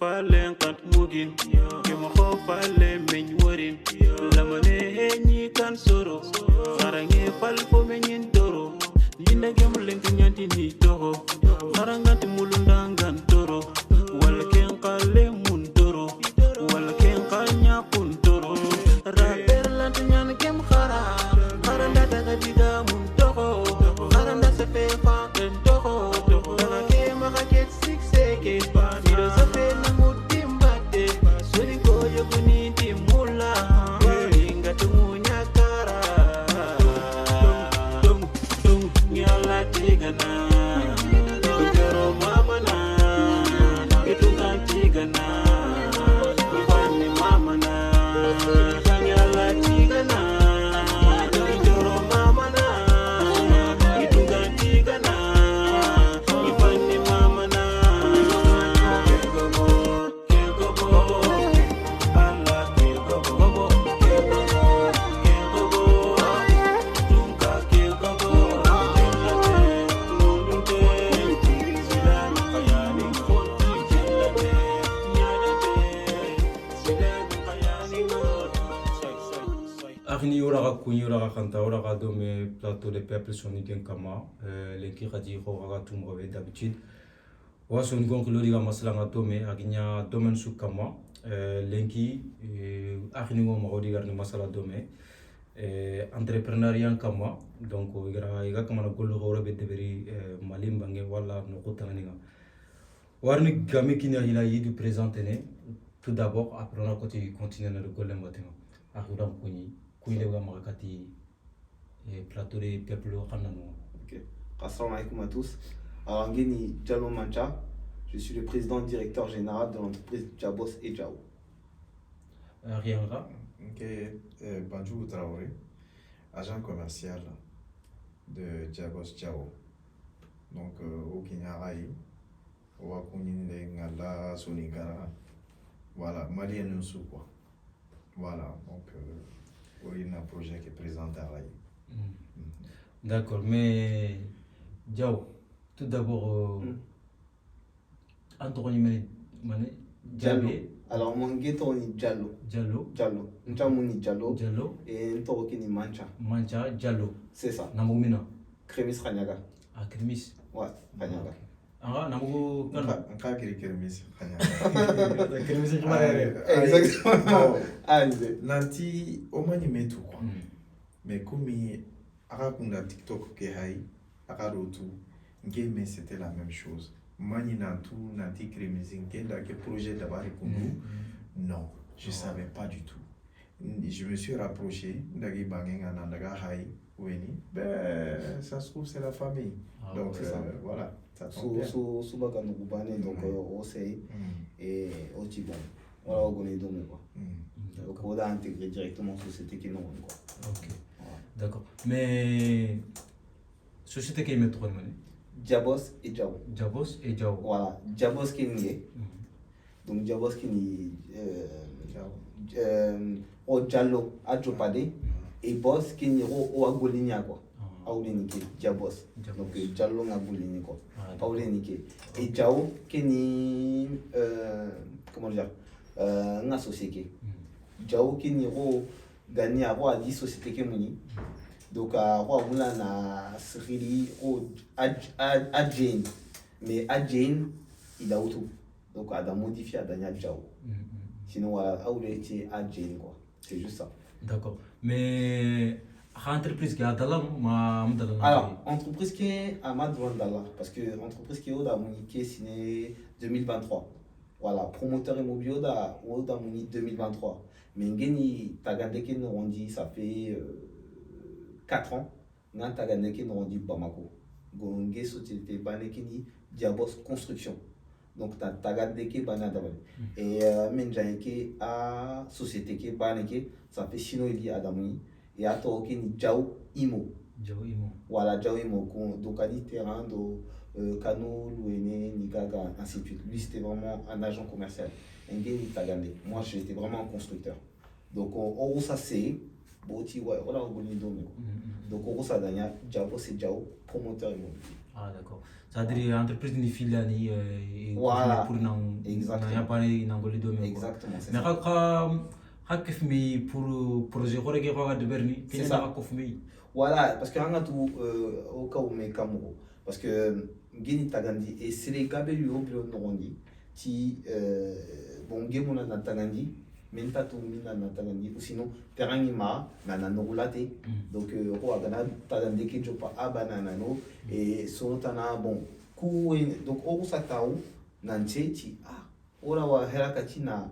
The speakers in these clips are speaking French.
falen kan mugin kema ho fale men worin lamane ni kan soro farange fal fo men doro yinda gem len nyanti ni toho farangati mulundangan toro wala ken qale mun toro wala ken qanya kun toro raber lant nyan gem khara kharanda daga diga mun toho kharanda se fe fa ken toho daga ke ma ke sikse ke filosofe na mudimbate suri ko yoguni dimula inga tumunya kara tung nyala tigana kero mama na itunga tigana ifani mama na nyala tigana kero mama na itunga tigana ifani mama na Agni ora kunyi ora kanta ora do me plateau des peuples soniken kama lenki khadi khoga tum rove d'habitude wa son gon klori ga maslanga to me aginya domaine su kama lenki agni go mo di garni masala do me entrepreneuriat kama donc iga kama na gollo gore be deberi malim bange wala no kotani nga warni game kini ila yidu présenter tout d'abord après on a continuer le golle matin akura kunyi kuile wa makati plateau des peuples khanano. Ok. Assalamu alaikum à tous. Alors Ngeni Diallo Mancha, je suis le président directeur général de l'entreprise Jabos et Jao. Rianga. Ok, Banjou Traoré, agent commercial de Jabos Jao. Donc au Kinyarai, au Akuninde Ngala Sonigara, voilà, Malien Nunsu quoi. Voilà, donc il y a un projet qui est présenté à l'AI. D'accord, mais Diao, tout d'abord, Anthony Mané, Diallo. Alors mon ghetto ni Diallo. Diallo. Diallo. Nchamu ni Diallo. Diallo. Et Ntoroki ni Mancha. Mancha, Diallo. C'est ça. Namumina. Crémis Ranyaga. Ah, Kremis. Ouais, Ranyaga. Ah, Namugo Kana. Un cas qui est Kermis. Kremis Exactement. Allez. Nanti, au moins, il met tout quoi. Mais comme il y a TikTok qui est tout, game c'était la même chose. Mani nantu nanti Kermis, quel projet d'abord non, je ne savais pas du tout. Je me suis rapproché, Ndagi Bangenga Nandaga Hai, ben ça se trouve c'est la famille. Ah, donc voilà, ça tombe bien. Soubaka Noubane, donc au CEI et au Tibon. Voilà, au Gonedome quoi. Donc on a intégré directement société qui non quoi. Ok, d'accord. Mais société qui est métro de monnaie. Jabos et Jao. Jabos et Jao. Voilà, Jabos qui est donc Jabos qui au Diallo à Jopade et Boss qui est au Agolinia quoi. Aulenike Jabos. Donc Diallo Agolinia quoi. Aulenike et Jao qui est comment dire une société. Jao qui est au gagné à voir 10 sociétés qui muni. Donc à voir na Srili au Adjane mais Adjane il a tout. Donc à modifier à Daniel Jao. Sinon à Auleti Adjane quoi. C'est juste ça. D'accord. Mais entreprise qui a Dalla alors entreprise qui est à Madouandala parce que entreprise qui est au Damunique signé 2023. Voilà, promoteur immobilier au Damuni 2023. Mais Ngeni Tagandeke nous dit ça fait 4 ans. Nan Tagandeke nous dit Bamako. Gonge société Banekini Diabos Construction. Donc Tagandeke Banadabal. Et Menjaneke à société qui Baneke ça fait Sino il y a Damuni. Et à Toroki ni Jao Imo. Jao Imo. Voilà, Jao Imo. Donc à dit terrain de Kano, Louene, Nigaga, ainsi de suite. Lui c'était vraiment un agent commercial. Ngeni Tagandé. Moi j'étais vraiment un constructeur. Donc on ça c'est Boti ouais voilà on donc on ça Dania Jao c'est Jao promoteur immobilier. Ah d'accord. C'est-à-dire entreprise ni filani et Voilà. pour nan Exactement. pas nangoli do mais Exactement, c'est mais ça. kef mi pour projet ko rege ko de berni C'est ça. ko fumi. Voilà, parce que on a tout au cas où mes Camaro. Parce que Guinée Tagandi et c'est les Gabelli au bureau Norondi qui bon Guémona na Tagandi, mais pas tout mina na Tagandi ou sinon terrain ima na Norulate. Donc au Agana Tagandi qui joue à banana no et sonotana bon coup donc au Satao nanche ti ah ora wa herakati na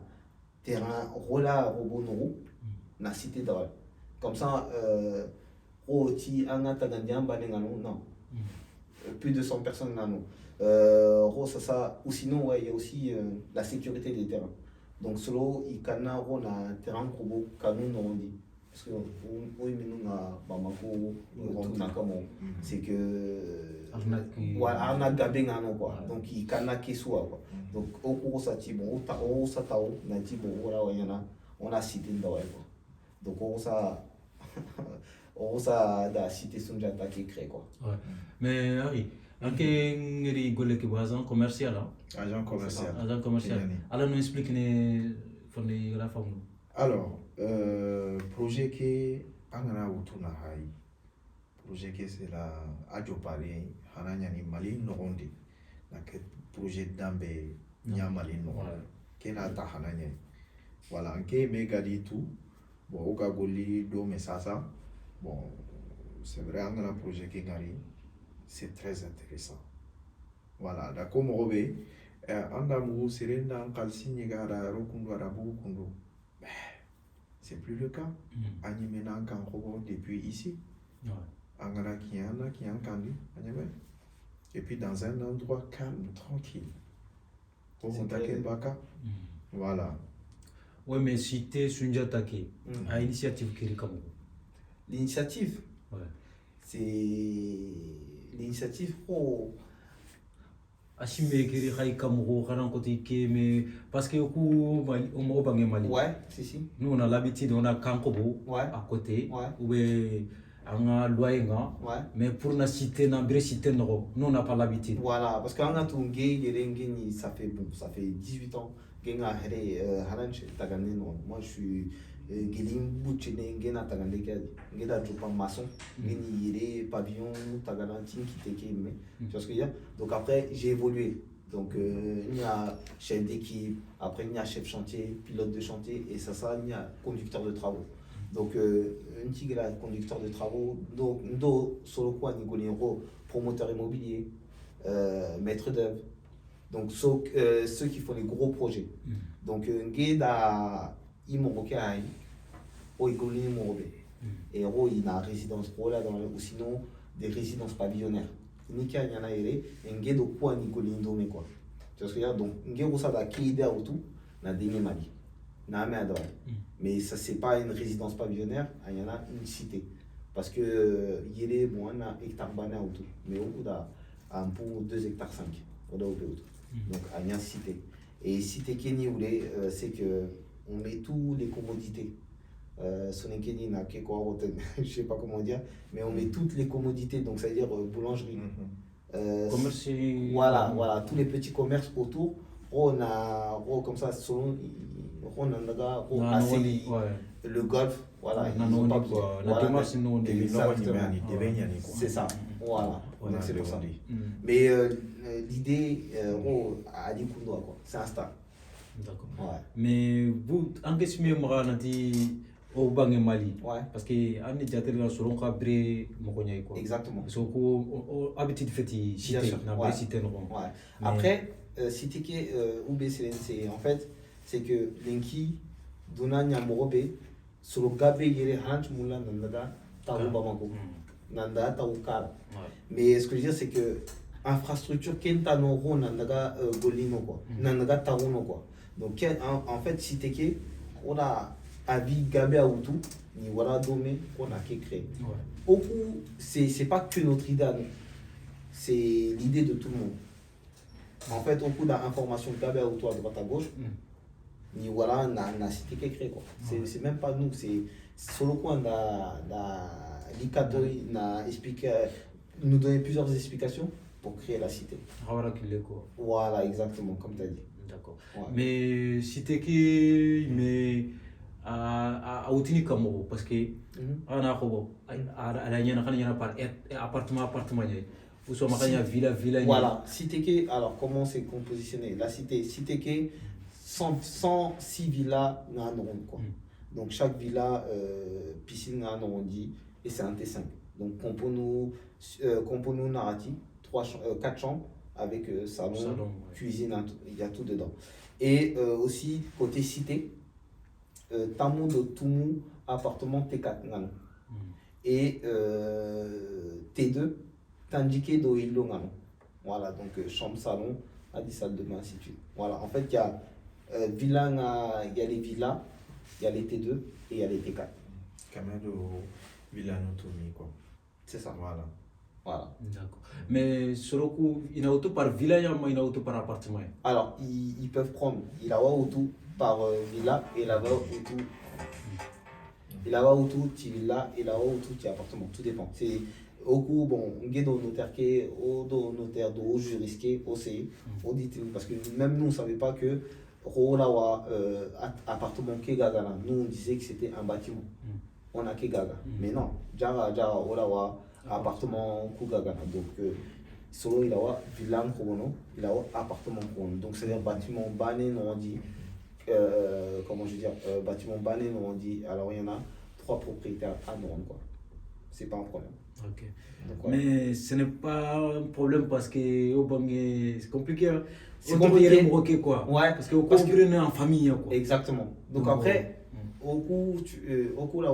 terrain rola robono na cité d'Oral. Comme ça ti anga tagandian banengano non plus de 100 personnes nano ça ou sinon ouais il y a aussi la sécurité des terrains donc solo ikana ro na terrain kobo kanu no dit parce que oui mais nous na bamako na comment c'est que voilà arna gabenga no quoi donc ikana keswa quoi donc au cours ça ti bon au ça tao na ti bon voilà on a cité d'Oral quoi donc on ça on ça da cité Sunjata qui crée quoi. Ouais. Mais Harry, anke ngeri golle ke agent commercial hein? Agent commercial. Agent commercial. Alors nous explique ne fondé la femme. Alors projet que angana utuna hai. Projet que c'est la ajo pare hananya ni Mali nogondi. Na ke projet dambe nya Mali nogondi. Kena ta hananya. Voilà, anke megadi tout. Bon, au Gagoli, do mais ça. Bon, c'est vrai, on a un projet qui est c'est très intéressant. Voilà, d'accord, mon robé. On a mou serena en calcine gara rokundo arabu kundo. Mais c'est plus le cas. Animena en kanrobo depuis ici. Angara qui en kandi, et puis dans un endroit calme, tranquille. Pour attaquer Baka. Voilà. Oui, mais cité Sunjata qui a initiative qui est comme l'initiative, ouais. C'est l'initiative pro. Achime qui est comme côté mais parce que au Mali. Ouais, si. Nous on a l'habitude, on a Kankobo à côté, ou un loyenga, mais pour la cité, nous on n'a pas l'habitude. Voilà, parce qu'on a tout gay, ça fait 18 ans. Moi je suis Gélim Bouchene, Gena Tagandeka, Geda Jopan Maçon, Geni Yere, Pavillon, Tagalantin qui t'est aimé. Tu vois ce que je veux dire? Donc après j'ai évolué. Donc il y a chef d'équipe, après il y a chef chantier, pilote de chantier, et ça il y a conducteur de travaux. Donc une tigre conducteur de travaux, donc solo quoi Nigolero, promoteur immobilier, maître d'œuvre. Donc ceux qui font les gros projets. Donc Ngeda Imorokai, Oigoli Morobe. Et il y a résidence là ou sinon des résidences pavillonnaires. Nika il y en a et Ngedo quoi Nigoli Ndome quoi. Tu vois ce que je veux dire? Donc Ngero ça da qui idée ou tout, na Demi Mali. Na Améadra. Mais ça c'est pas une résidence pavillonnaire, il y en a une cité. Parce que il y a bon un hectare bana ou tout. Mais au bout d'un pour 2 hectares 5. Donc à une cité. Et cité Kenny c'est que on met tous les commodités. Son Kenny n'a que quoi, je sais pas comment dire, mais on met toutes les commodités, donc c'est-à-dire boulangerie. Voilà, tous les petits commerces autour. On a comme ça, selon on a assez le golf, voilà. C'est ça, voilà. C'est pour ça. Mais l'idée, à Dikundo, quoi. C'est un stade. D'accord. Mais vous, en question de au Bangé Mali, parce que on est déjà très sur un cabré mokonya quoi. Exactement. Parce qu'on habitude de faire cité, na cité non. Après cité qui c'est en fait c'est que Lenki dona nyamorobe sur le gabé yere hanch mula nanda tawu bamako. Nanda tawu kar. Mais ce que je veux dire c'est que infrastructure kenta no ro nanda golino quoi. Nanda tawu no quoi. Donc en fait cité qui on a Abi Gabé Aoutou, ni voilà Domé, on a créé. Au coup, c'est pas que notre idée, c'est l'idée de tout le monde. En fait, au coup d'informations Gabé Aoutou à droite à gauche, ni voilà, on a cité qui créé quoi. C'est même pas nous, c'est solo quoi, on a l'Ikato, nous donné plusieurs explications. pour créer la cité. Voilà qu'il est quoi. Voilà, exactement, comme tu as dit. D'accord. Ouais. Mais cité qui mais à outini kamoro parce que ana ko ala nyana kan nyana par appartement ou soit makanya villa. Voilà, cité qui, alors comment c'est compositionné? La cité qui 106 villas na rond quoi. Donc chaque villa piscine na arrondi et c'est un T5. Donc compono narrati 4 chambres avec salon, cuisine, il y a tout dedans. Et aussi côté cité tamu de tumu appartement T4 ngano. Et T2 tandike do ilo ngano. Voilà, donc chambre salon à 10 salles de bain ainsi de suite. Voilà, en fait il y a villa, il y a les villas, il y a les T2 et il y a les T4. Kamado villa notomi quoi. C'est ça. Voilà. D'accord. Mais sur le coup, il y a auto par villa, il y a auto par appartement. Alors, ils peuvent prendre, il a auto par villa et là-bas auto. Il a auto ti villa et là auto ti appartement. Tout dépend. C'est au coup, bon, on est au notaire au notaire au juriste au CI, au dit parce que même nous on savait pas que Rolawa appartement ke gagana. Nous on disait que c'était un bâtiment. On a ke gaga. Mais non, jara Rolawa appartement ku gagana. Donc solo il a villa kono, il a appartement kono. Donc c'est-à-dire bâtiment bané non on dit comment je veux dire bâtiment bané non on dit. Alors il y en a 3 propriétaires à Noron quoi. C'est pas un problème. Ok. Donc, voilà. Mais ce n'est pas un problème parce que c'est compliqué. Hein? C'est compliqué. Quoi. Ouais. Parce qu'on est en famille. Quoi. Exactement. Donc après, au coup là,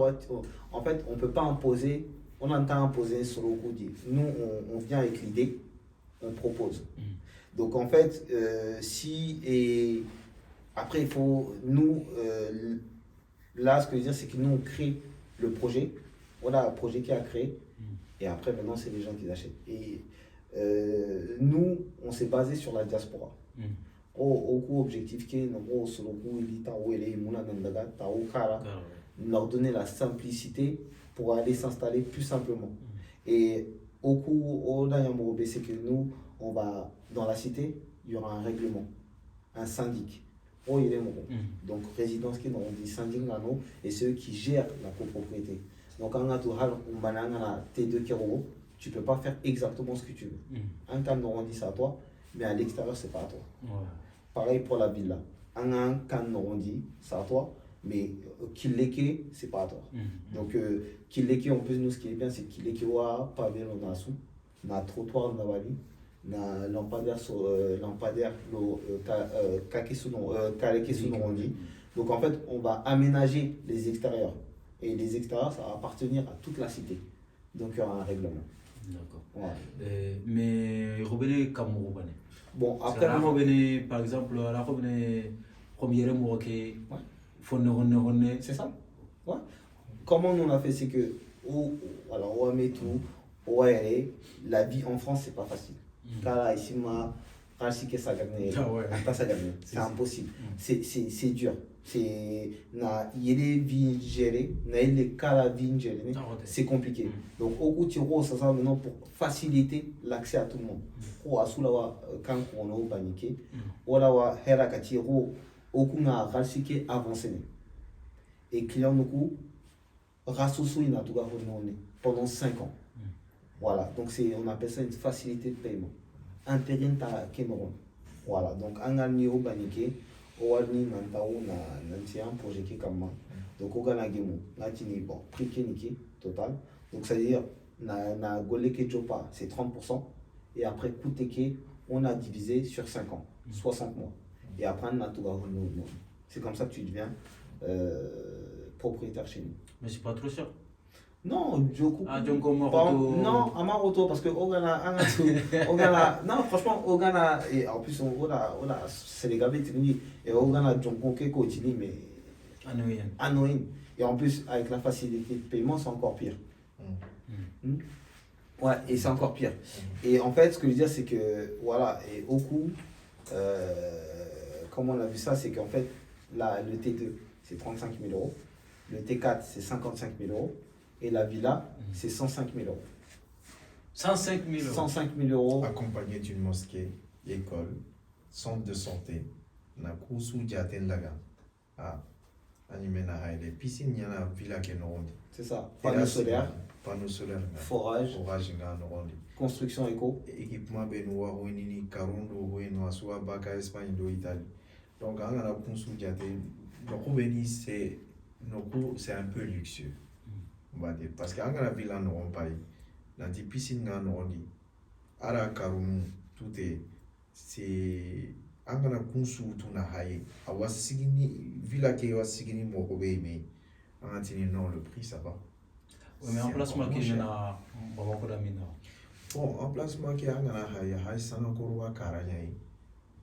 en fait, on peut pas imposer, on entend imposer sur le coup. Nous, on vient avec l'idée, on propose. Donc en fait, et après, il faut, nous, là, ce que je veux dire, c'est que nous, on crée le projet. On a un projet qui a créé. Et après, maintenant, c'est les gens qui achètent. Et nous, on s'est basé sur la diaspora. Au coup, objectif qui est, leur donner la simplicité pour aller s'installer plus simplement. Et au coup, c'est que nous, on va, dans la cité, il y aura un règlement, un syndic. Donc, résidence qui nous dit syndic et ceux qui gèrent la copropriété. Donc, quand on a T2 Kero, tu ne peux pas faire exactement ce que tu veux. Un can dit c'est à toi, mais à l'extérieur, ce n'est pas à toi. Pareil pour la villa. Un can dit c'est à toi, mais Kileke, ce n'est pas à toi. Donc, Kileke, en plus, nous, ce qui est bien, c'est Kileke, pavé, on a sous, on a trottoir, on a vali, on a lampadaire, kaleke sous on dit. Donc, en fait, on va aménager les extérieurs. Et les extérieurs, ça va appartenir à toute la cité. Donc il y aura un règlement. D'accord. Ouais. Mais revenez comme Roubane. Bon, après. Par exemple, la première mois qui est. C'est ça. Ouais. Comment nous on a fait, c'est que. Alors, on met tout. Ouais, la vie en France, c'est pas facile. Car là, ici, c'est impossible. C'est dur. C'est compliqué. Donc au coup ça sert maintenant pour faciliter l'accès à tout le monde. Quand on a paniqué, on a avancé. Et client nous pendant 5 ans. Voilà, donc on appelle ça une facilité de paiement. Intérim ta Cameroun. Voilà, donc un année au paniqué. Owarni nantaou nanti un projet qui comme moi donc au Ghana gemo natini bon prix keniki total donc ça veut dire na goleke chopa c'est 30% et après coûteke on a divisé sur 5 ans 60 mois et après on a tout c'est comme ça que tu deviens propriétaire chez nous. Mais c'est pas trop cher. Non, Djokou. Ah, Djokou non, à Maroto, parce que au Ghana, non, franchement, au Ghana, et en plus, c'est les gabés, et au Ghana, Djokou, mais. Annoying. Et en plus, avec la facilité de paiement, c'est encore pire. Ouais, et c'est encore pire. Et en fait, ce que je veux dire, c'est que, voilà, et au coup, comme on a vu ça, c'est qu'en fait, là, le T2, c'est 35 000 euros. Le T4, c'est 55 000 euros. Et la villa, c'est 105 000 euros. 105 000 euros. 105 000 euros. Accompagné d'une mosquée, école, centre de santé, na kusu jaten laga. Ah, animena haile. Piscine yana villa ke nondi. C'est ça. Panneaux solaires, forage, construction éco. Équipement benoua winini karundo weno aswa baka Espagne do Italie. Donc on a kusu jaten. C'est un peu luxueux. On va dire parce qu'en la villa n'auront pas dans des piscines n'auront dit ara karumu tout est c'est angana kunsu tuna haye awasigini villa ke wasigini moko be mais antini non le prix ça va. Oui, mais emplacement qui est na Bamako d'Amina. Bon, emplacement qui est angana haye sana korwa karanya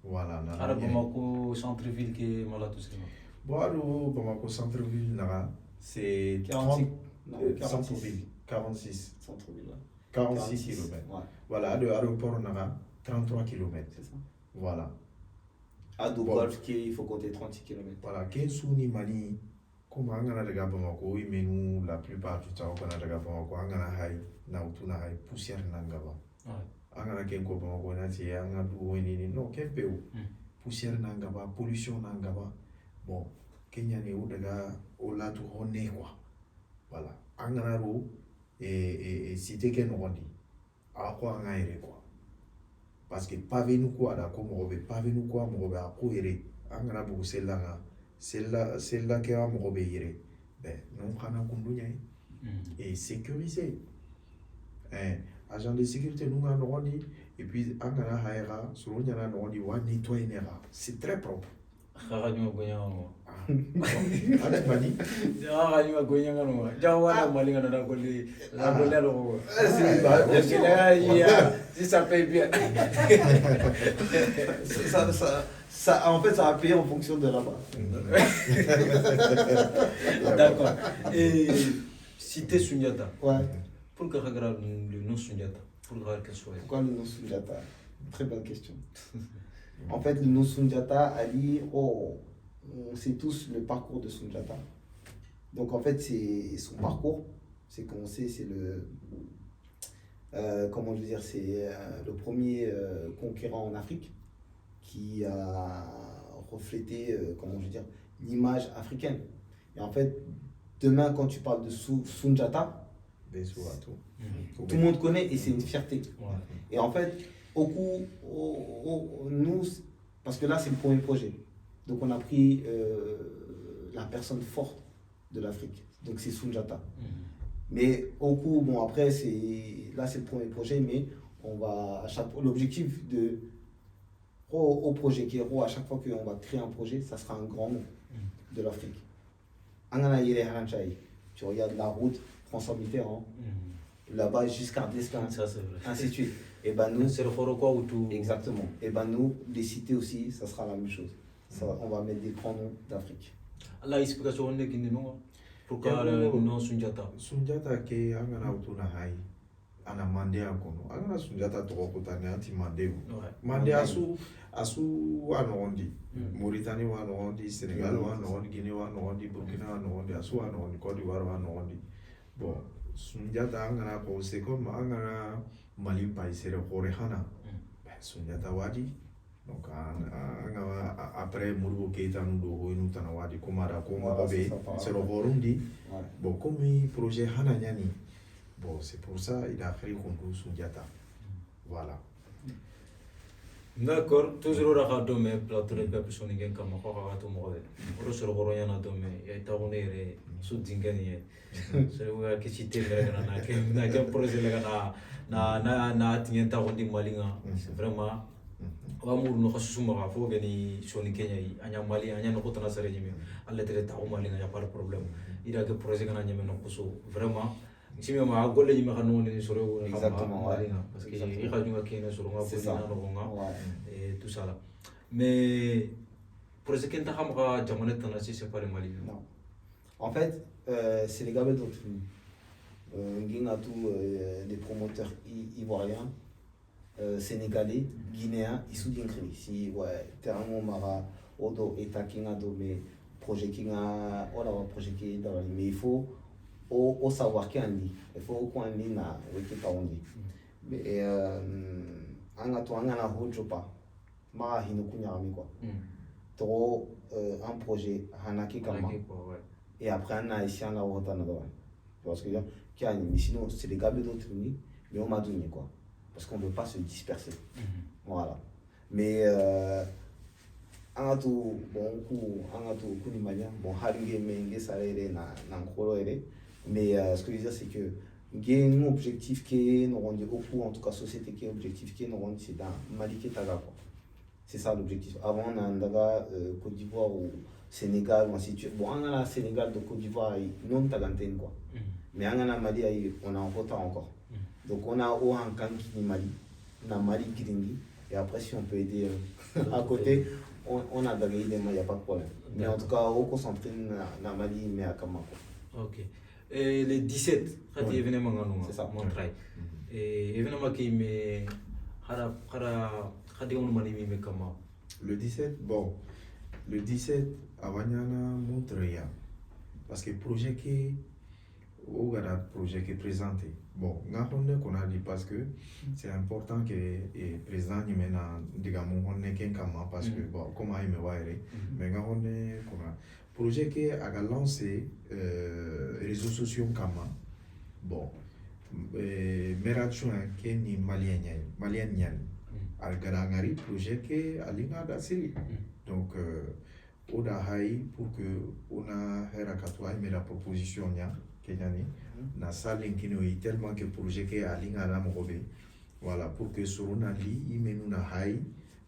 voilà na ara Bamako centre ville qui est malade aussi. Bon alors Bamako centre ville là c'est 46 centre-ville, 46. Centre-ville, 46 km. Ouais. Voilà, de l'aéroport, on a 33 km. C'est ça. Voilà. À Golf, il faut compter 36 km. Voilà, Kensouni Mani, comme on a regardé Bamako, oui, mais nous, la plupart du temps, on a regardé Bamako, on a haï, na haï, poussière nangaba. On a Kenko Bamako, on a dit, on a doué, non, Kempeo, poussière nangaba, pollution nangaba. Bon, Kenya n'est où de là, au là, tout on est quoi. Voilà. Anganaro et cité que nous on dit. À quoi on a erré quoi. Parce que pas venu quoi d'accord, pas venu quoi, m'obé à quoi erré. Angana beaucoup celle-là qui a m'obé erré. Ben non kana kundunya et sécuriser. Agent de sécurité nous on dit et puis angana haera sur on y a on dit wa nettoyer nera. C'est très propre. Kharanyo gonya Allez Mani. Kharanyo gonya ngano. Jawala malinga na koli la koli alo. Si ça paye bien. Ça, en fait, ça a payé en fonction de là-bas. D'accord. Et cité Sundiata. Ouais. Pourquoi regarder le nom Sundiata? Pourquoi le nom Sundiata? Très bonne question. En fait, le nom Sundiata a dit, on sait tous le parcours de Sundiata. Donc en fait, c'est son parcours. C'est qu'on sait, c'est le, comment je veux dire, c'est le premier conquérant en Afrique qui a reflété, comment je veux dire, l'image africaine. Et en fait, demain, quand tu parles de Sundiata, tout le monde connaît et c'est une fierté. Et en fait, nous, parce que là c'est le premier projet, donc on a pris la personne forte de l'Afrique, donc c'est Sundiata. Mais bon après là c'est le premier projet, mais on va l'objectif au projet Kero, à chaque fois qu'on va créer un projet, ça sera un grand nom de l'Afrique. Tu regardes la route François Mitterrand, là-bas jusqu'à Destin, ainsi de suite. Et ben nous, c'est le Khorokwa ou tout. Exactement. Et ben nous, les cités aussi, ça sera la même chose. On va mettre des grands noms d'Afrique. La explication on est qui non. Pourquoi le nom Sundiata? Sundiata qui angana utuna hai, ana mandea kono. Angana Sundiata to kotane anti mandeu. Mandea asu anondi. Mauritanie anondi, Sénégal anondi, Guinée anondi, Burkina anondi, asu anondi, Côte d'Ivoire anondi. Bon, Sundiata angana ko c'est comme angana Mali païsere Horehana. Sundiata wadi. Donc après Mourou Keita nous nous tanawadi Komara Komabe c'est le Horundi. Bon comme projet Hananyani. Bon c'est pour ça il a fait contre Sundiata. Voilà. D'accord, toujours au radeau mais plateau de peuple sonningen comme quoi tout mort. Pour se reroyer na dome et taronner sous dingani. C'est le que cité na que projet na tienta rondi malinga. C'est vraiment Amour no khasuma fo gani soni Kenya anya Mali anya no kotana sare nyime alla tere ta Mali nga pas de problème ira que projet kana nyime no kuso vraiment si me ma golle nyime kanu ni soro exactement Mali nga parce que ira junga Kenya soro nga ko no nga et tout ça là mais projet kenta khamga jamane tana si c'est pas le Mali non en fait c'est les Gabels donc nginga tout des promoteurs ivoiriens sénégalais, guinéens, ils sont bien créés. Si ouais, terrain mara, odo eta kinga do mais projet kinga, on a un projet qui est dans mais il faut au savoir qu'il y a un lit. Il faut qu'on lit na weke pa on dit. Mais anga to anga na hojo pa ma hino kunya ami quoi. Trop un projet hanaki kama. Et après on a ici on a autant de parce que qu'il y a mais sinon c'est les gars d'autres mais on m'a donné quoi parce qu'on ne veut pas se disperser. Voilà. Mais anga to bon coup anga to kunimanya bon haringe menge salere na nkolo ere mais ce que je veux dire c'est que un objectif qui est en tout cas société qui est objectif qui est c'est dans Mali qui est quoi. C'est ça l'objectif. Avant on a un Côte d'Ivoire ou Sénégal ou ainsi de suite. Bon on a Sénégal de Côte d'Ivoire non tagantene quoi. Mais on a Mali on a un retard encore. Donc on a au Hankan qui est Mali, on a Mali Gringi et après si on peut aider à côté on a gagné des il n'y a pas de problème. Mais en tout cas au concentré na Mali mais à Kamako. OK. Et les 17 Oui. événements C'est ça. Montrail. Et événement qui me Le 17, bon, le 17, Avanyana Montréal. Parce que le projet qui est présenté. Bon, qu'on a dit parce que c'est important que le président y mène parce que, bon, comment il me voit, mais qu'on a projet qui a lancé réseaux sociaux comme bon, Meratchouin qui est ni malien Al-Garangari projet qui a l'ina d'Assiri. Donc, on a pour que on a Herakatouai, mais la proposition nia, Kenyani, na salle qui est tellement que projet qui a l'ina d'Amorobe. Voilà, pour que sur on a li, il met nous na haï,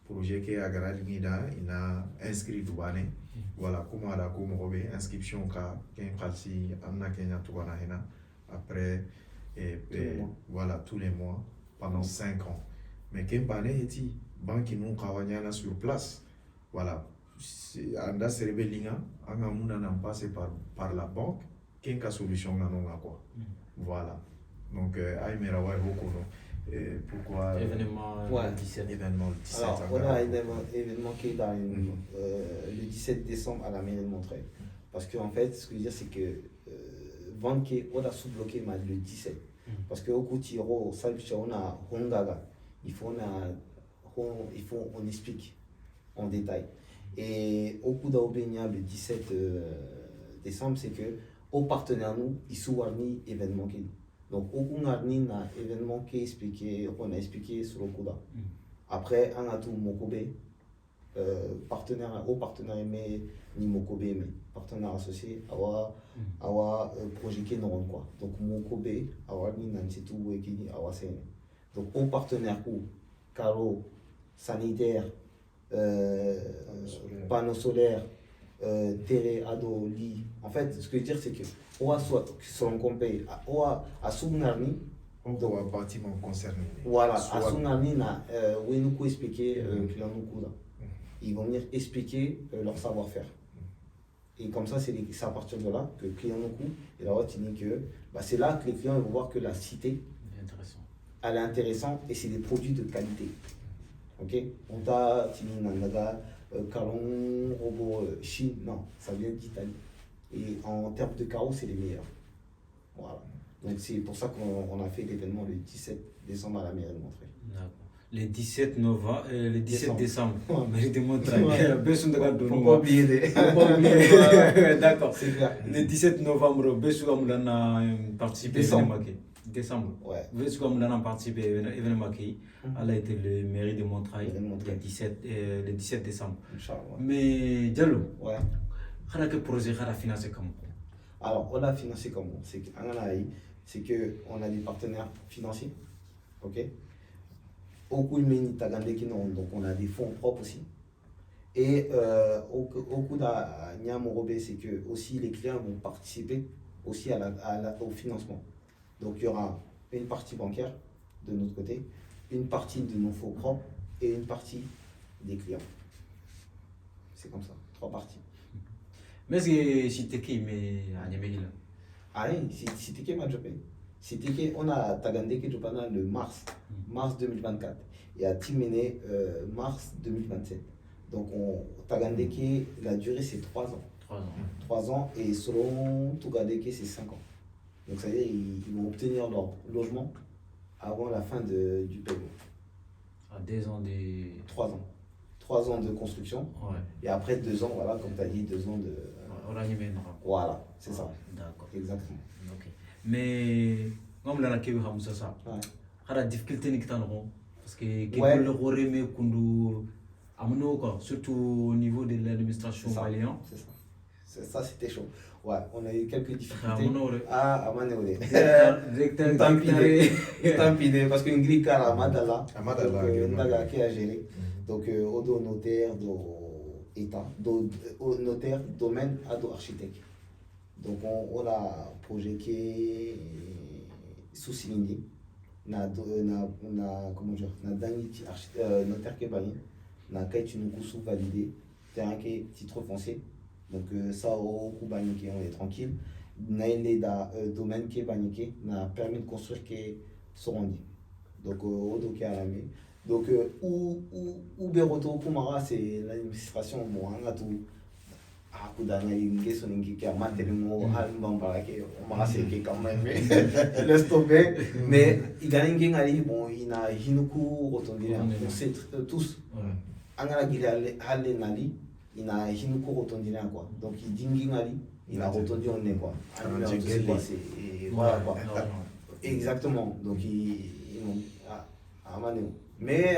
projet qui a Garalingida, il a inscrit Douane. Voilà, comment on a comme inscription ka ken kalsi amna Kenya Touana hena après voilà tous les mois pendant 5 ans. Mais ken pané eti banque nous kawanyana sur place. Voilà, anda serbe linga anga muna na passer par la banque ken ka solution na non quoi. Voilà. Donc aimera wa hokono. Pourquoi événement ouais. 17 événement le 17 alors on a un événement qui est dans le 17 décembre à la mairie de Montreuil parce que en fait ce que je veux dire c'est que Vanke on a sous-bloqué le 17 parce que au Koutiro on a Hongaga il faut on explique en détail et au coup d'Aubénia le 17 décembre c'est que au partenaire nous ils sont warni événement qui donc, on a un événement qui est expliqué, on a expliqué sur le coup. Après, on a tout Mokobe, partenaire, au partenaire aimé, ni Mokobe, mais partenaire associé, avoir projet qui est non quoi. Donc, Mokobe, avoir ni nan c'est tout, qui avoir c'est. Donc, au partenaire, carreau, sanitaire, panneaux solaires, terre, ado, lit. En fait, ce que je veux dire, c'est que ou soit selon compé ou à Sougnarni donc un bâtiment concerné voilà à Sougnarni na où nous peut expliquer client nous là ils vont venir expliquer leur savoir-faire et comme ça c'est à partir de là que client nous et là tu dis que bah, c'est là que les clients vont voir que la cité elle est intéressante et c'est des produits de qualité. OK on t'a tini nanaga Calon robot Chine non ça vient d'Italie. Et en termes de carreaux, c'est les meilleurs. Voilà. Donc c'est pour ça qu'on a fait l'événement le 17 décembre à la mairie de Montreuil. D'accord. Le 17 novembre, le 17 décembre, mairie de Montreuil. Faut pas oublier. D'accord. C'est clair. Le 17 novembre, Bessoua Moulana participé à l'événement. Décembre. Ouais. Bessoua Moulana participé à l'événement. Elle a été le mairie de Montreuil le 17 décembre. Inch'Allah. Mais Diallo. Ouais. Quel projet a financé comme alors, on a financé comment? C'est qu'on a des partenaires financiers. OK? Au coup donc on a des fonds propres aussi. Et au coup d'Anyamorobé, c'est que aussi les clients vont participer aussi au financement. Donc il y aura une partie bancaire de notre côté, une partie de nos fonds propres et une partie des clients. C'est comme ça, 3 parties. Mais c'est c'était qui mais à Niamey là. Ah oui, c'était qui m'a jobé. C'était qui on a Tagandé qui pendant le mars 2024 et à Timéné mars 2027. Donc Tagandé qui la durée c'est 3 ans. 3 ans et selon Tougadeke c'est 5 ans. Donc ça veut dire ils vont obtenir leur logement avant la fin du paiement. À 2 ans de... 3 ans. 3 ans de construction. Ouais. Et après 2 ans, voilà, comme tu as dit, 2 ans de... On a mis Voilà, c'est ça. D'accord. Exactement. Ok. Mais, comme la Kébi Hamza ça, Ouais. il y a des difficultés parce que Ouais. le Rorémé Kundu, quoi, surtout au niveau de l'administration C'est ça. malienne. C'est ça. Ça, c'était chaud. Ouais, on a eu quelques Ah, difficultés. Amuno, Ah, Amaneole. directeur, Tampide, parce qu'une grille à Madala, Amadala, donc, Guillaume. Ndaga qui a géré. Mhm. Donc, au notaire, do État, au notaire, domaine, à do architecte. Donc, on a un projet qui est sous-signé. Comment dire, notaire qui est banni, na kait une sous validé, terrain qui est titre foncier. Donc ça au coup banniqué, on est tranquille. Naïle da domaine qui est banniqué, na permis de construire qui est sorendi. Donc au dos qui est à la main. Donc ou Beroto Kumara c'est l'administration bon on a tout à coup d'année qui a matériellement allemand par laquelle on m'a c'est quand même laisse tomber mais il gagne ali bon il a hinuku rotondire on sait tous angala gili halle nali il a hinuku rotondire quoi donc il dingue ali il a rotondi on est quoi voilà quoi exactement donc il à Manéo mais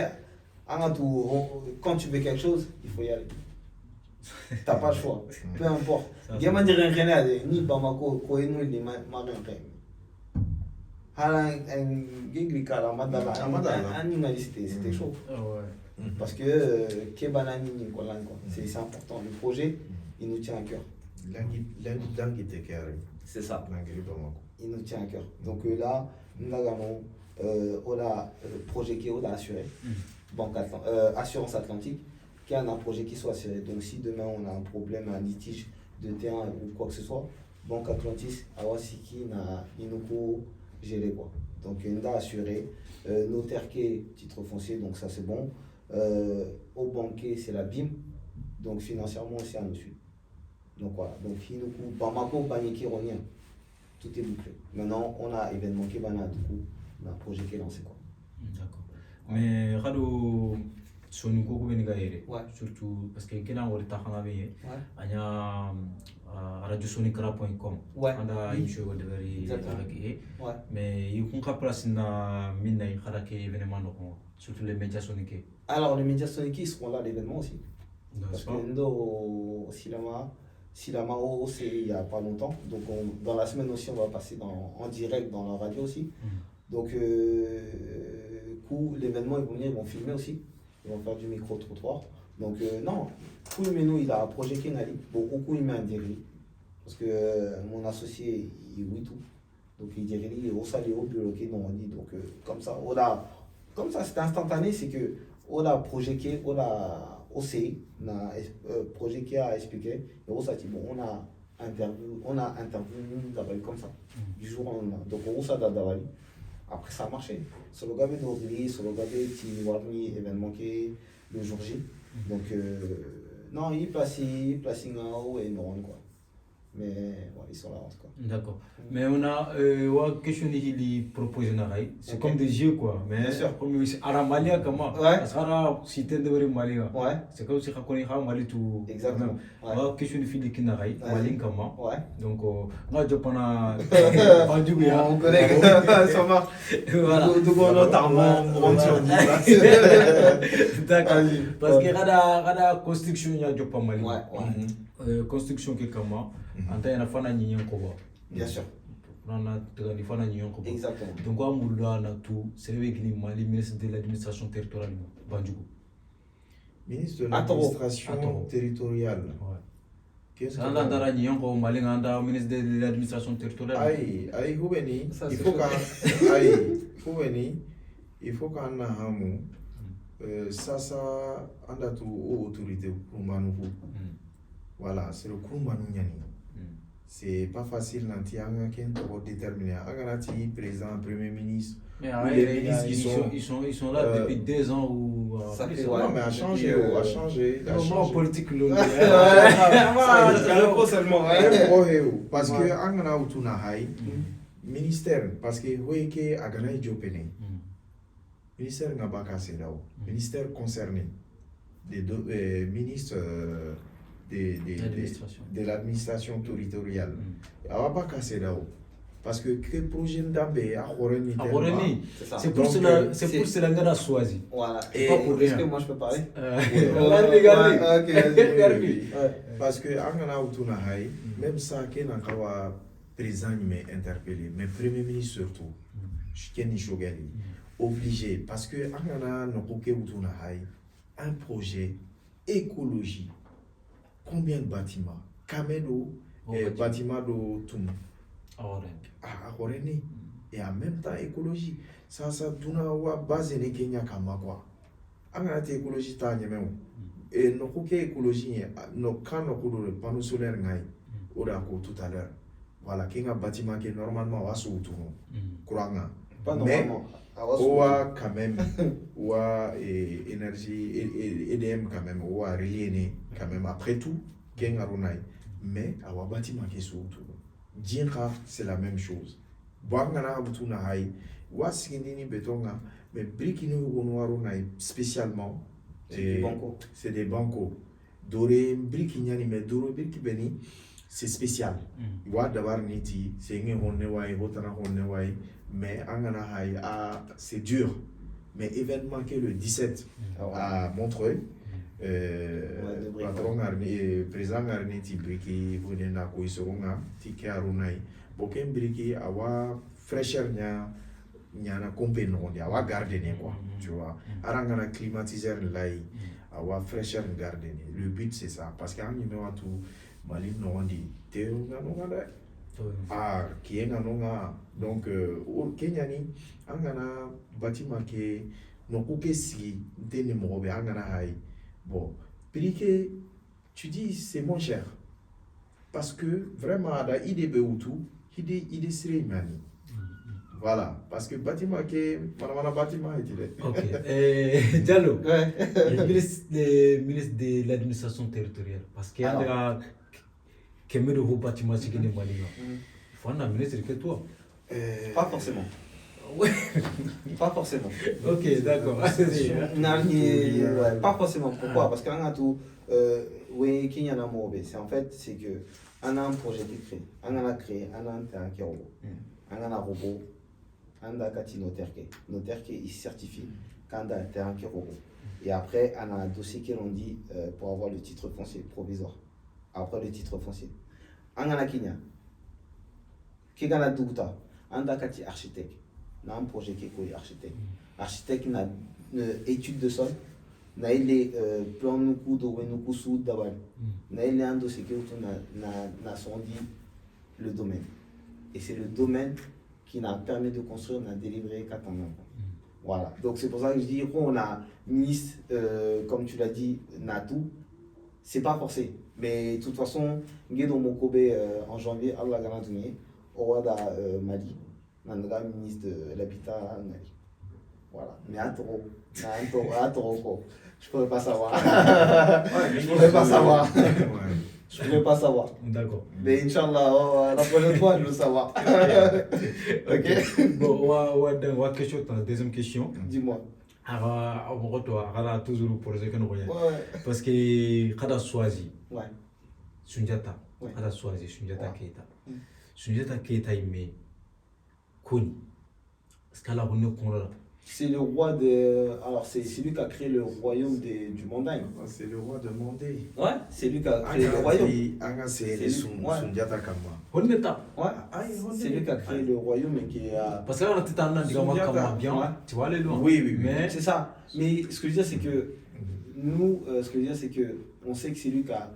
quand tu veux quelque chose il faut y aller. T'as pas le choix, peu importe. Gamin de rien ni Bamako, Koeno, il est marins. Un Giglika, la Madala, c'était chaud. Parce que Kebanani, c'est important. Le projet, il nous tient à cœur. C'est ça. Il nous tient à cœur. Donc là, nous avons le projet qui est assuré, Banque Assurance Atlantique. Qu'il y a un projet qui soit assuré. Donc si demain on a un problème, un litige de terrain ou quoi que ce soit, Banque Atlantis, Awasiki, Inuko, géré quoi. Donc on a assuré. Notaire qui est titre foncier, donc ça c'est bon. Au banquier c'est la BIM, donc financièrement c'est à nous suivre. Donc voilà, donc Inuko, Bamako, Banyeki, Ronien, tout est bouclé. Maintenant on a événement qui est banal, du coup, on a un projet qui est lancé quoi. D'accord. Mais Rado. Soni ko ko beniga yere surtout parce que kena wori ta xana be anya radiosonicara.com anda émission de bari avec mais il kun ka place na minna xara ke événement no surtout les médias soniques. Alors les médias soniques ils seront là à l'événement aussi parce que Ndo Silama c'est il y a pas longtemps donc dans la semaine aussi on va passer en direct dans la radio aussi donc l'événement ils vont filmer aussi. Ils vont faire du micro-trottoir. Donc, non, Kouimeno, il a un projet qui est allé. Beaucoup, il met un dérivé. Parce que mon associé, il oui tout. Donc, il dérive, il est au salé, au bloqué, non, on dit. Donc, comme ça, c'est instantané. C'est que, on a un projet qui est, on a OCI, projet qui a expliqué. Et on a dit, bon, on a intervenu comme ça, du jour au lendemain. Donc, on a d'abord. Après ça a marché. Sur le gabé d'Audrey, sur le gabé qui Warni événement qui est le jour J. Donc non, il place un haut et non quoi. Mais ouais, ils sont là en tout cas. D'accord. Mais on a une question qui propose c'est comme des jeux quoi. Mais bien sûr. Comme Aramalia comment ça si tu es Malia. Ouais. C'est comme si tu connais Mali tout. Exactement. Ouais. Question de fille qui n'a rien. Mali comment. Ouais. Donc moi je prends vendu bien. On connaît ça marche. Voilà. Donc on notamment d'accord. Parce que rada construction il y a pas Mali. Ouais. Construction qui comment. Anta yana fana nyiyen ko ba bien sûr nana tegani fana nyiyen ko ba exactement donc amulwa na tout c'est avec ni Mali ministre de l'administration territoriale Bandjougou ministre de l'administration territoriale qu'est-ce que ça dara nyiyen ko Mali nganda ministre de l'administration territoriale ay hubeni il faut qu'on a hamu ça anda tu autorité pour manufu voilà c'est le Koumanou Nyani. C'est pas facile d'en déterminer. Aganati, président, premier ministre. Mais les ministres ils sont là depuis 2 ans ou. Ça fait non, mais a changé. Le politique, le. Parce que Angana Utuna Hai, ministère, parce que Weke Agana Jopene, ministère n'a pas cassé là-haut. Ministère concerné, des ministres de l'administration territoriale, il n'a pas cassé là-haut. Parce que le projet d'Ambé a c'est pour cela qu'on a choisi. Voilà. Est-ce que moi je peux parler? Regardez. Parce que même ça, qui n'a pas président interpellé, mais premier ministre surtout, Kenny Shogali, obligé, parce que un projet écologie, combien de bâtiments? Kameno, bâtiments de Toum. Et en même temps écologie. Ça duna wa base ne Kenya kama quoi. Angana écologie ta nyemeo. Et no ko écologie no kan no ko le panneau solaire ngai. Ora ko tout à l'heure. Voilà, Kenya bâtiment qui normalement wa sous tout. Kuranga. Pas normalement. Oua quand même, oua énergie EDM quand même, oua relié quand même après tout, Kenya Runai. Mais awa bâtiment qui sous tout. Djinra, c'est la même chose. Bangana Butuna Hai, Waskindini Betonga, mais Brikino Runai spécialement, c'est des bancos. Doré Brikinyani, mais Doro Brikibeni, c'est spécial. Wa d'avoir niti, c'est un honewai, hotana honewai, mais Angana Hai, c'est dur. Mais événement qui est le 17 à Montreuil, patron président Arneti Briki Vunena Koisoronga Tike Arunai Boken Briki awa fraîcheur nya compé non awa garder quoi tu vois arangana climatiseur lai awa fraîcheur garder le but c'est ça parce qu'en numéro tout Mali non dit te qui est nanonga donc au Kenya ni angana bâtiment ke no kuke si tene mo be angana hai. Bon, prix tu dis c'est moins cher. Parce que vraiment, la idée il est sérieux. Voilà, parce que bâtiment qui madame bâtiment est ok. Diallo, le ministre de l'administration territoriale, parce qu'il y a qui met le bâtiment qui est Mali. Il faut un ministre que toi. Pas forcément. Ouais. Pas forcément. Ok, d'accord. Pas forcément. Pourquoi? Parce qu'on a tout. Oui, qu'il y en a mauvais. C'est en fait, c'est que on a un projet qui crée. On a créé, on a un terrain qui est robot. On a un robot. On a un notaire qui certifie quand on a un terrain qui est robot. Et après, on a un dossier qui l'on dit pour avoir le titre foncier provisoire. Après le titre foncier. On a un Kenya. Qui a un douta. On a un architecte. On a un projet qui est architecte. Architecte n'a étude de sol. Na ile plan nuku do wenuku sud d'abord. Na ile un dossier qui n'a sondi le domaine. Et c'est le domaine qui n'a permis de construire, on a délivré 4 ans. Voilà. Donc c'est pour ça que je dis on a ministre, comme tu l'as dit, Natou. C'est pas forcé. Mais de toute façon, Nguedo Mokobe en janvier, Allah Garantouni, Owada Mali, Nandra ministre de l'Habitat Mali. Voilà. Mais à trop. Je pourrais pas savoir. Je pourrais pas savoir. Je pourrais pas savoir. D'accord. Mais Inch'Allah, la prochaine fois, je veux savoir. Ok. Bon, on va question, deuxième question. Dis-moi. On va toujours le projet que nous voyons. Parce que quand on choisit, Sundiata, quand on choisit Sundiata Keita. Sundiata Keita, il met Koni. Est-ce qu'elle a reconnu qu'on l'a? C'est le roi de. Alors, c'est lui qui a créé le royaume du Mondagne. C'est le roi de Mondé. Ouais, c'est lui qui a créé le royaume. C'est Sundiata Kama. Ouais, c'est lui qui a créé le royaume et qui a. Parce que là, on était en train de bien. Tu vois, aller loin. Oui. Mais c'est ça. Mais ce que je veux dire, c'est que. Nous, ce que je veux dire, c'est que. On sait que c'est lui qui a.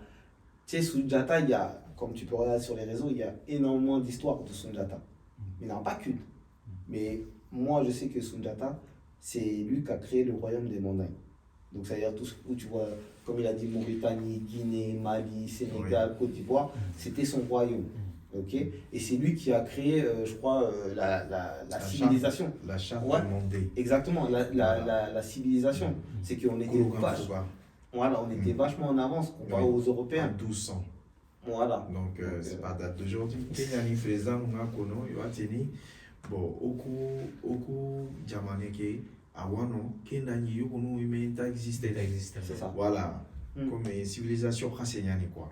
Tu sais, Sundiata, il y a. Comme tu peux regarder sur les réseaux, il y a énormément d'histoires de Sundiata. Mais il n'y en a pas qu'une. Mais. Moi, je sais que Sundiata, c'est lui qui a créé le royaume des montagnes. Donc, c'est-à-dire tout ce où tu vois, comme il a dit, Mauritanie, Guinée, Mali, Sénégal, Côte d'Ivoire, c'était son royaume. Ok. Et c'est lui qui a créé, je crois, la civilisation. La charte de Mondé. Exactement, la civilisation. C'est qu'on était on était vachement en avance comparé aux Européens. 1200. Voilà. Donc, c'est pas date d'aujourd'hui. Kenyani président, on a connu, il va tenir. Bon, oku jamaneke awano kenani yokono imenta exister. C'est ça. Voilà. Comme une civilisation khassenyani quoi.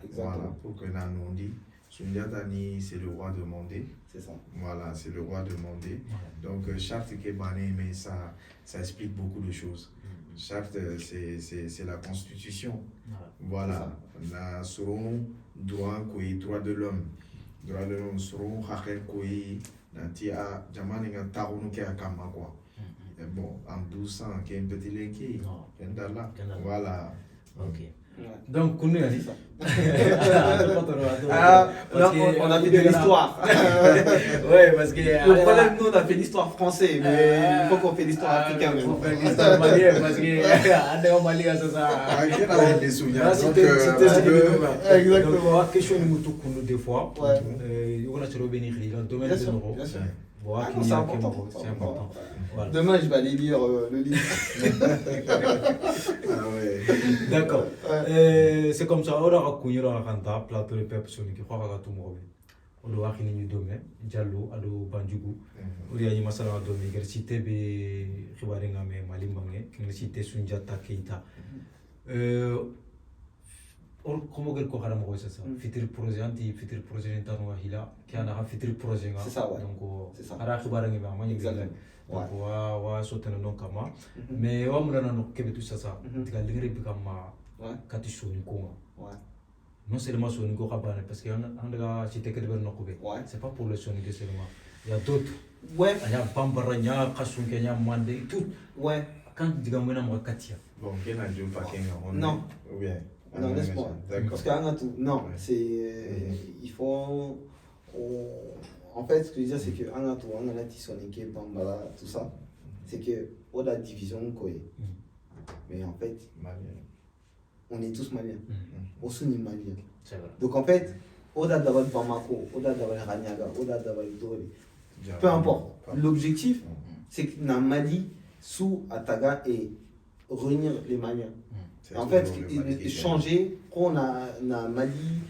Exactement. Voilà, pour que nous dit Sundiatani c'est le roi demandé. C'est ça. Voilà, c'est le roi demandé. Donc charte qui est bannie, mais ça explique beaucoup de choses. Charte, c'est la constitution. Voilà, la seront droit de l'homme. Droit de l'homme seront hakel koi nantia jamani nga tarono ke akama quoi. Et bon, en 1200 qui est un petit lenki. Voilà. Ok. Donc, on est ça. On a fait de l'histoire. Ouais, parce que. Le problème, nous, on a fait l'histoire française, mais il faut qu'on fait l'histoire africaine. Il faut faire l'histoire malienne, parce que. On est malien, c'est ça. Des souvenirs. Exactement. Donc, question de Moutou Kounou, des fois. Ouais. On a sur le bénéfice, dans le domaine Bien de sûr, l'euro. bien sûr. Bon, C'est important. c'est important. Voilà. Demain, je vais aller lire le livre. D'accord. Ouais. C'est comme ça. On a connu le plateau de peuple sur le qui croit à tout le monde. On doit finir le domaine. Diallo, Ado Bandjougou. On a dit masala domaine. L'université be Ribarenga me Malimbange. L'université Sundiata Keita. Comment que quoi alors c'est ça? Fitir projet anti fitir projet interne hila. Qui a un fitir projet. C'est ça, ouais. Donc c'est ça. Ara Ribarenga me Amani. Exactement. Donc wa sotana non kama. Mais on me l'a kebe tout ça. Tika lingre bikama. Kati soni konga. Non seulement soni ko kabane parce que on a cité que de nokobe. C'est pas pour le soni que seulement. Il y a d'autres. Ouais. Il y a Bambara, il y a Kasunke, il y a Mandé, tout. Ouais. Quand tu dis que moi Katia. Bon, quel a Dieu pas Non. Oui. Non, laisse-moi. Parce qu'un tout. Non, c'est. Il faut. En fait, ce que je veux dire, c'est que un tout, on a la Tissonique, Bambara, tout ça. C'est que on a division quoi. Mais en fait, on est tous maliens. On est maliens. Donc en fait, au-delà d'avoir Bamako, au-delà d'avoir Ranyaga, au-delà d'avoir Dori, peu importe. L'objectif, c'est que dans Mali, sous Ataga et réunir les Maliens. En fait, changer, on a Mali,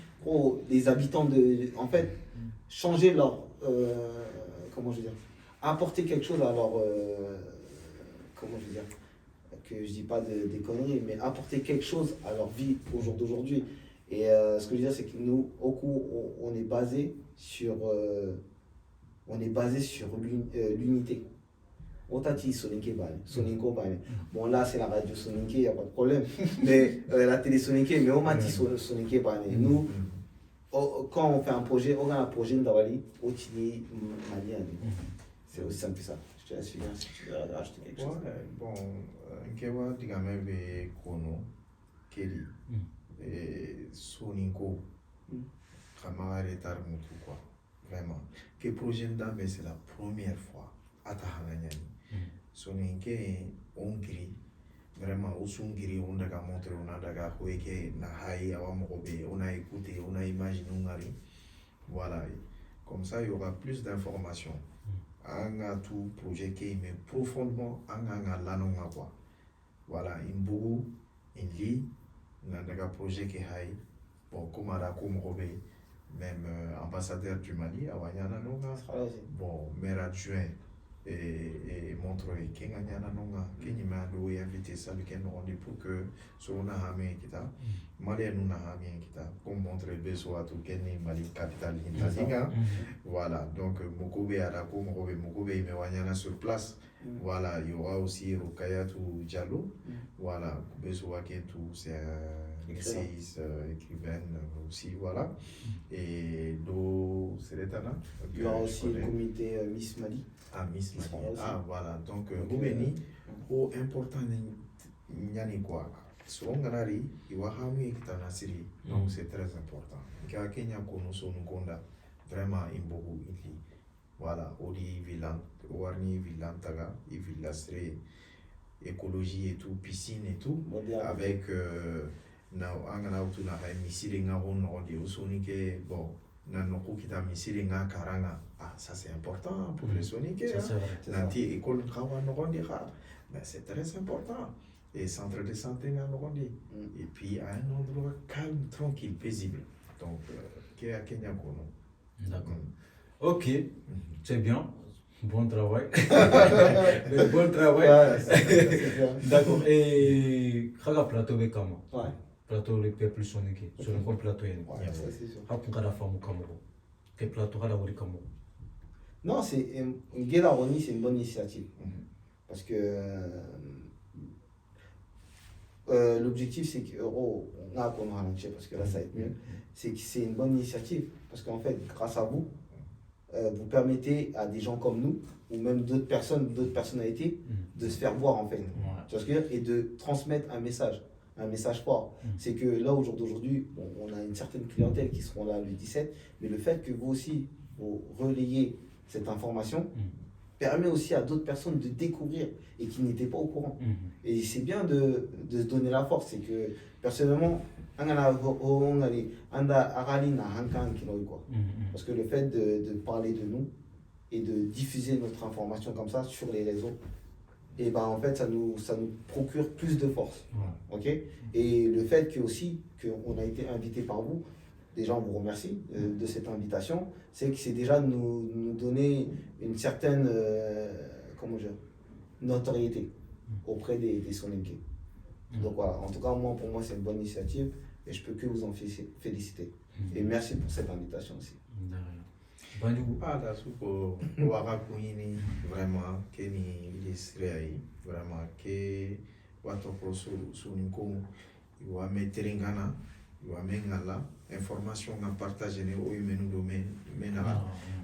les habitants de. En fait, changer leur. Comment je veux dire? Apporter quelque chose à leur. Comment je veux dire? Que je dis pas des conneries, mais apporter quelque chose à leur vie au jour d'aujourd'hui. Et ce que je veux dire, c'est que nous, au coup, on est basé sur l'unité. Otati Soninke Bale, Soninko Bale. Bon, là, c'est la radio Soninke, il n'y a pas de problème. Mais la télé Soninke, mais Omati Soninke Bale. Nous, quand on fait un projet, on a un projet d'Awali, Otini Malien. C'est aussi simple que ça. Je te laisse finir si tu veux rajouter quelque chose. Bon, Nkewa Digamebe Kono, Keli, Soninko, Kamara Retar Moutou, quoi. Vraiment. Que projet d'Abe, c'est la première fois à Tahananyani. Soninke, Ongri, vraiment, au Sungri, on a montré, on a daga, Hoeke, Nahai, Awamobe, on a écouté, on a imaginé, voilà. Comme ça, il y aura plus d'informations. Anga tout projet qui met profondément anga lanonga quoi. Voilà, imbougou, inli, nandaga projet qui hay, bon, comme Arakoum Robé, même ambassadeur du Mali, Awanyana Nonga, bon, maire adjoint et Montreuil, Kenganyana Nonga, Kenyama Loué invité ça le Ken rendu pour que Solona Hamé Kita, Mali Nuna Hamé Kita, comme Montreuil Besoa, tout Kenny Mali Capital Intazinga. Voilà, donc Mokobe Arakoum Robé, Mokobe Mewanyana sur place. Voilà, il y aura aussi Rokayatou Diallo. Voilà, Besoa Kentou, c'est une essayiste, écrivaine aussi, voilà. Et Do Seretana. Il y aura aussi le comité Miss Mali. Ah, Miss Mali. Ah, voilà, donc Roubeni, au important, Nyani quoi. Selon Ganari, il y a un série, donc c'est très important. Car Kenya Konoso Nukonda, vraiment imbogu ici. Voilà, Odi Villan, Warni Villan Taga, et Villastre, écologie et tout, piscine et tout, avec Angana Utuna, Missilinga Rondi, Usonike, bon, Nanoko Kita Missilinga Karanga, ah, ça c'est important pour les Sonique, Nanti école Kawan Rondi, mais c'est très important. Et centre de santé Rondi, et puis à un endroit calme, tranquille, paisible. Donc, qui est à Kenya Kono. D'accord. Ok, c'est bien. Bon travail. Bon travail. Ouais, c'est bien. D'accord. Et Khaga plateau be kama. Ouais. Plateau le peuple sonné. Sur un plateau yen. Ouais, ça c'est sûr. Hakun kada famu kamoro. Que plateau kada wori kamoro. Non, c'est une Guélaroni, c'est une bonne initiative. Parce que l'objectif, c'est que on a qu'on a parce que là, ça va être mieux. C'est que c'est une bonne initiative. Parce qu'en fait, grâce à vous, vous permettez à des gens comme nous, ou même d'autres personnes, d'autres personnalités, de se faire voir en fait. Tu vois ce que je veux dire? Et de transmettre un message fort. C'est que là, au jour d'aujourd'hui, bon, on a une certaine clientèle qui seront là le 17, mais le fait que vous aussi, vous relayez cette information, permet aussi à d'autres personnes de découvrir et qui n'étaient pas au courant. Et c'est bien de se donner la force. C'est que personnellement, parce que le fait de parler de nous et de diffuser notre information comme ça sur les réseaux, et ben en fait ça nous procure plus de force. Ok. Et le fait que aussi qu'on a été invité par vous, déjà on vous remercie de cette invitation, c'est que c'est déjà nous donner une certaine comment dire, notoriété auprès des Soninké. Donc voilà, en tout cas moi, pour moi c'est une bonne initiative et je peux que vous en féliciter. Et merci pour cette invitation aussi. Ah, là, pour Warakouni, vraiment, Kenny, l'Israël, vraiment, que Watoko Soninko, il va mettre Ringana, il va mettre là, information à partager au humain domaine.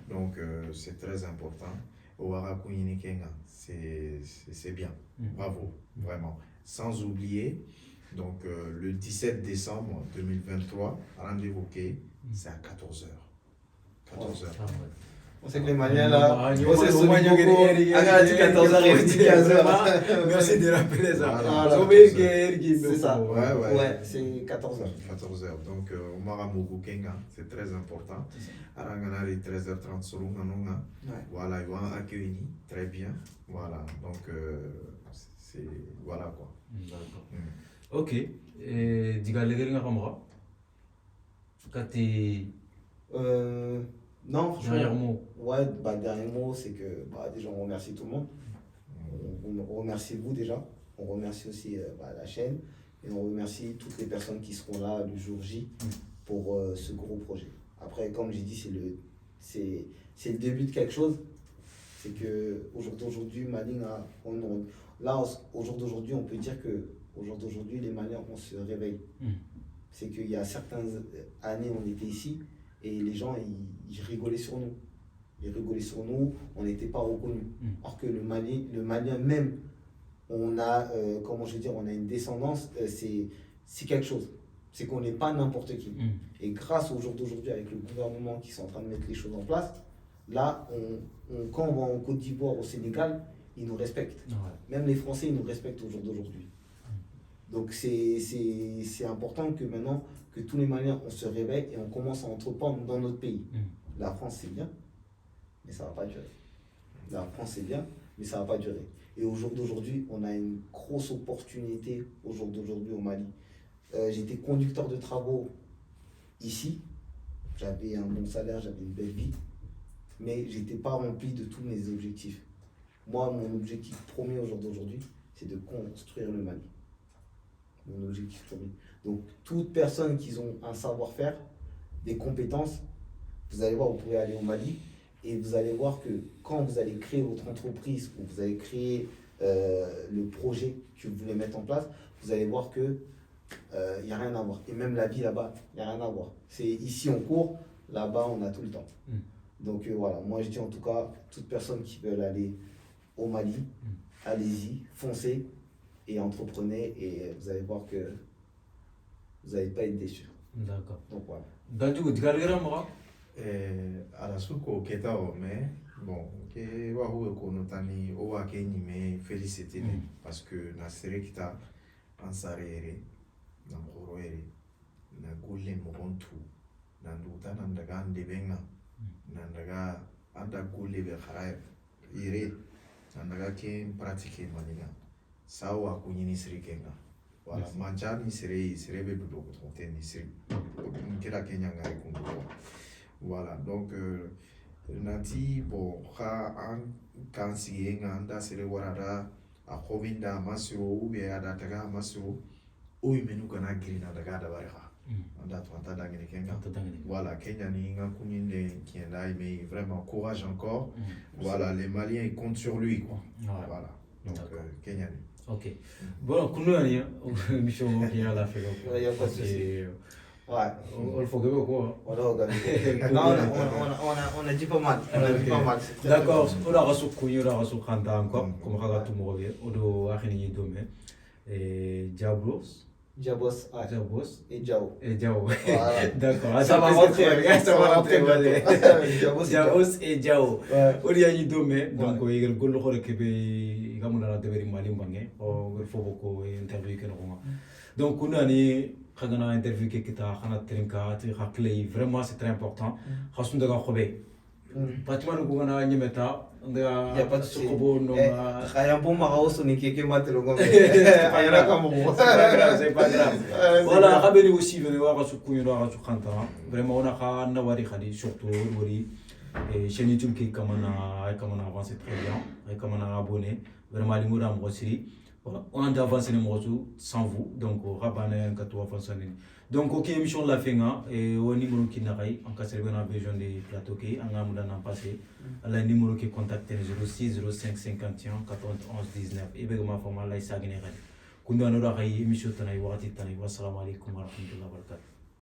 Donc, c'est très important. Warakouni Kenga, c'est bien. Bravo, vraiment. Sans oublier, donc le 17 décembre 2023, rendez-vous c'est à 14h. 14h. On sait que les Maliens là, c'est beaucoup. 14h et 15h. Merci de rappeler ça. C'est ça. Ouais, c'est 14h. 14h. Donc, Omara Mogukenga, c'est très important. Aranganari 13h30 sur Lunganonga. Voilà, ils vont accueillir très bien. Voilà, donc c'est. Voilà quoi. D'accord. Ok. Et Digalegeri Nakamara Kati. Non, franchement. Dernier mot. Ouais, dernier mot, c'est que déjà on remercie tout le monde. On remercie vous déjà. On remercie aussi la chaîne. Et on remercie toutes les personnes qui seront là le jour J pour ce gros projet. Après, comme j'ai dit, c'est le début de quelque chose. C'est que aujourd'hui, Mali, là, au jour d'aujourd'hui, on peut dire que au jour d'aujourd'hui, les Maliens, on se réveille. C'est qu'il y a certaines années, on était ici et les gens, ils rigolaient sur nous. Ils rigolaient sur nous, on n'était pas reconnus. Alors que le Malien même, on a, comment je veux dire, on a une descendance, c'est quelque chose. C'est qu'on n'est pas n'importe qui. Et grâce au jour d'aujourd'hui, avec le gouvernement qui sont en train de mettre les choses en place, là, quand on va en Côte d'Ivoire, au Sénégal, ils nous respectent. Même les Français, ils nous respectent au jour d'aujourd'hui. Donc c'est important que maintenant, que tous les Maliens, on se réveille et on commence à entreprendre dans notre pays. La France, c'est bien, mais ça ne va pas durer. La France, c'est bien, mais ça ne va pas durer. Et au jour d'aujourd'hui, on a une grosse opportunité au jour d'aujourd'hui au Mali. J'étais conducteur de travaux ici. J'avais un bon salaire, j'avais une belle vie, mais je n'étais pas rempli de tous mes objectifs. Moi, mon objectif premier au jour d'aujourd'hui, c'est de construire le Mali. Mon objectif premier. Donc, toute personne qui ont un savoir-faire, des compétences, vous allez voir, vous pouvez aller au Mali et vous allez voir que quand vous allez créer votre entreprise ou vous allez créer le projet que vous voulez mettre en place, vous allez voir que il n'y a rien à voir. Et même la vie là-bas, il n'y a rien à voir. C'est ici on court, là-bas on a tout le temps. Donc voilà, moi je dis en tout cas, toute personne qui veut aller au Mali, allez-y, foncez et entreprenez et vous allez voir que vous n'allez pas être déçus. D'accord. Donc voilà. Donc tu as moi à la souko keta mais bon ke wa hu ko notani o wa ke ni me féliciter parce que na sere kita ansarere na moroere na golle mo kontu na nduta na ndaga ndebenga na ndaga anda golle be khara ire na ndaga ke pratique maniga sawa ko ni sere kenga voilà manjani sere be do ko toni sere kera kenya ngari kundu. Voilà, donc Nati, bon, kan sigi nga anda sere warada a khobinda masiro ou bien ada taga masiro o imenu kana girina daga da baraka anda to anta dangene kenga voilà Kenya ni nga kunyinde kienda mais vraiment courage encore voilà les Maliens ils comptent sur lui quoi voilà donc Kenya ni ok bon kunu yani mission qui a la fait il y a pas de souci ouais on faut que quoi on a dit pas mal d'accord on a reçu kuyu on a reçu kanta encore comme kaga tout mo be odo akhini dome et Jabos et Jao d'accord ça va rentrer Jabos et Jao odi yani dome donc il gollo khore kebe gamuna la deveri mali mbange o gol fobo ko interview ke no donc kuna ni khagana interview ke kita khana trinka ti khakle vraiment c'est très important khasun daga khobe pratiquement ko gana nyemeta il y a pas de souci no khaya bon maraoso ni keke matelo ngombe ayana kamo c'est pas grave voilà rabeli aussi venir voir su kuyo ra su khanta vraiment on a khana wari khali surtout wari et chaîne YouTube qui kamana avancer très bien et kamana abonné vraiment les mots d'amour aussi on a avancé les mots sans vous donc rabane kato avancer donc ok émission la fin et au numéro qui n'arrive en cas on a besoin de plateau qui en gamme d'en passer à la numéro qui contacte 06 05 51 91 19 et bien ma femme là ça gagne kunda no ra émission tanay wati tanay wassalamu alaikum wa rahmatullahi wa barakatuh